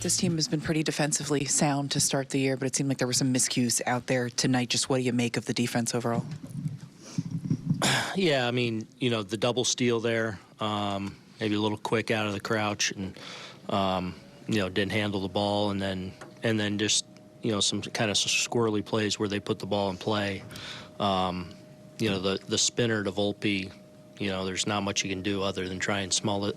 This team has been pretty defensively sound to start the year, but it seemed like there were some miscues out there tonight. Just what do you make of the defense overall? Yeah, I mean, the double steal there, maybe a little quick out of the crouch, and didn't handle the ball, and then just some kind of squirrely plays where they put the ball in play. The spinner to Volpe, there's not much you can do other than try and smother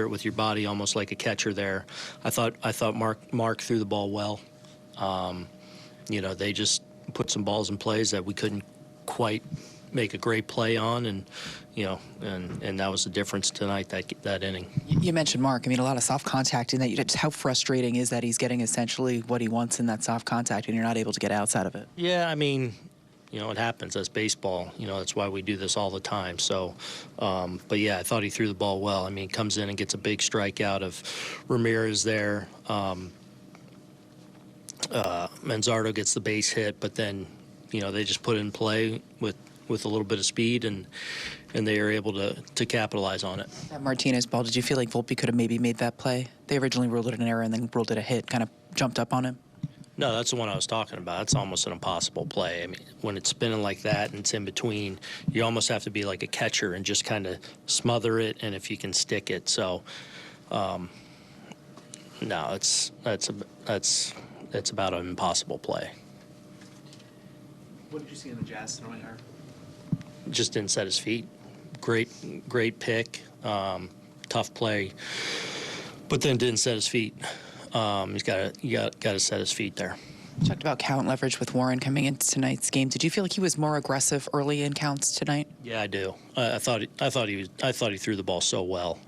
it with your body, almost like a catcher there. I thought Mark threw the ball well. They just put some balls in plays that we couldn't quite make a great play on, and that was the difference tonight, that inning. You mentioned Mark. I mean, a lot of soft contact in that. Just how frustrating is that he's getting essentially what he wants in that soft contact, and you're not able to get outside of it? Yeah, I mean, it happens. That's baseball. That's why we do this all the time. So, but yeah, I thought he threw the ball well. I mean, he comes in and gets a big strikeout of Ramirez there. Manzardo gets the base hit, but then, they just put it in play with a little bit of speed, and they are able to capitalize on it. That Martinez ball, did you feel like Volpe could have maybe made that play? They originally ruled it an error and then ruled it a hit, kind of jumped up on him? No, that's the one I was talking about. It's almost an impossible play. I mean, when it's spinning like that and it's in between, you almost have to be like a catcher and just kind of smother it, and if you can stick it. So, no, that's about an impossible play. What did you see in the Jazz throwing arm? Just didn't set his feet. Great pick, tough play, but then didn't set his feet. He's got to set his feet there. You talked about count leverage with Warren coming into tonight's game. Did you feel like he was more aggressive early in counts tonight? Yeah, I do. I thought he threw the ball so well.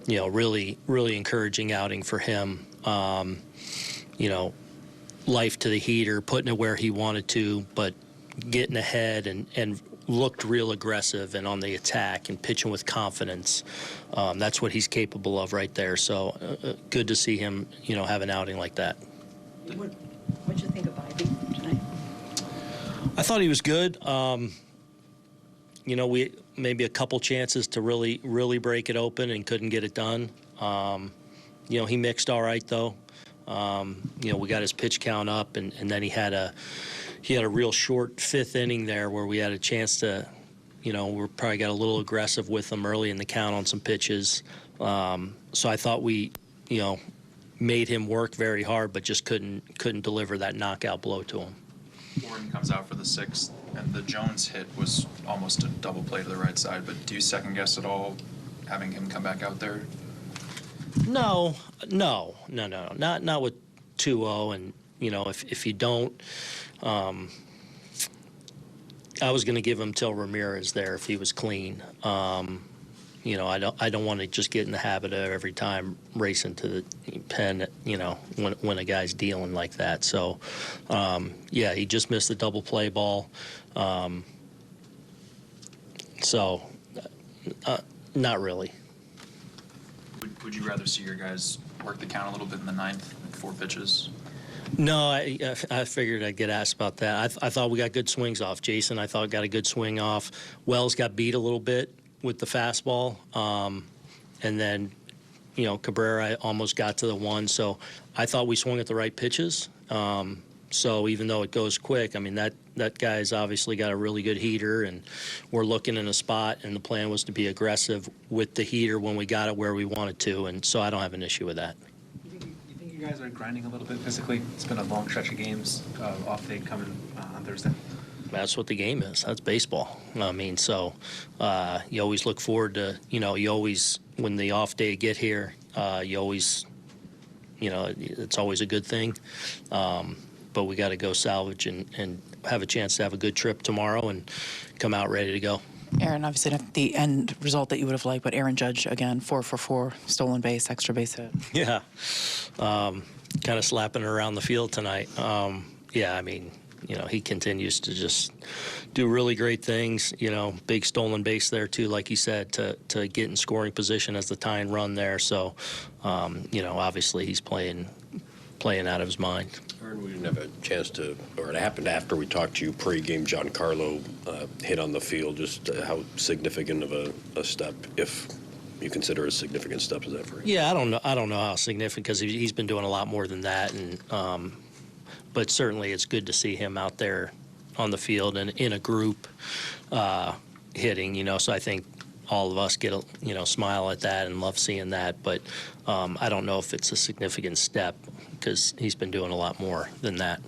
Really encouraging outing for him. Life to the heater, putting it where he wanted to, but getting ahead and looked real aggressive and on the attack and pitching with confidence. That's what he's capable of right there. So good to see him, have an outing like that. What did you think of Ivy tonight? I thought he was good. We maybe a couple chances to really break it open and couldn't get it done. He mixed all right though. We got his pitch count up, and then he had a real short fifth inning there where we had a chance to, we probably got a little aggressive with him early in the count on some pitches. So I thought we, made him work very hard, but just couldn't deliver that knockout blow to him. Warren comes out for the sixth, and the Jones hit was almost a double play to the right side. But do you second guess at all having him come back out there? No, not with 2-0, and if you don't, I was going to give him till Ramirez there if he was clean. I don't want to just get in the habit of every time racing to the pen, when a guy's dealing like that. So, yeah, he just missed the double play ball. Not really. Would you rather see your guys work the count a little bit in the ninth, 4 pitches? No, I figured I'd get asked about that. I thought we got good swings off. Jason, I thought, got a good swing off. Wells got beat a little bit with the fastball. And then, Cabrera almost got to the 1. So I thought we swung at the right pitches. So even though it goes quick, I mean, that guy's obviously got a really good heater, and we're looking in a spot, and the plan was to be aggressive with the heater when we got it where we wanted to, and so I don't have an issue with that. You think you guys are grinding a little bit physically? It's been a long stretch of games, off day coming on Thursday. That's what the game is. That's baseball. I mean, so you always look forward to, when the off day get here, you always, it's always a good thing. But we got to go salvage and have a chance to have a good trip tomorrow and come out ready to go. Aaron, obviously not the end result that you would have liked, but Aaron Judge, again, 4 for 4, stolen base, extra base hit. Yeah. Kind of slapping it around the field tonight. Yeah, I mean, he continues to just do really great things. Big stolen base there, too, like he said, to get in scoring position as the tying run there. So, obviously he's playing out of his mind. We didn't have a chance to, or it happened after we talked to you pre-game. Giancarlo hit on the field. Just how significant of a step, if you consider a significant step is that for him? Yeah, I don't know how significant, because he's been doing a lot more than that, and but certainly it's good to see him out there on the field and in a group hitting. So I think all of us get a smile at that and love seeing that. But I don't know if it's a significant step, because he's been doing a lot more than that.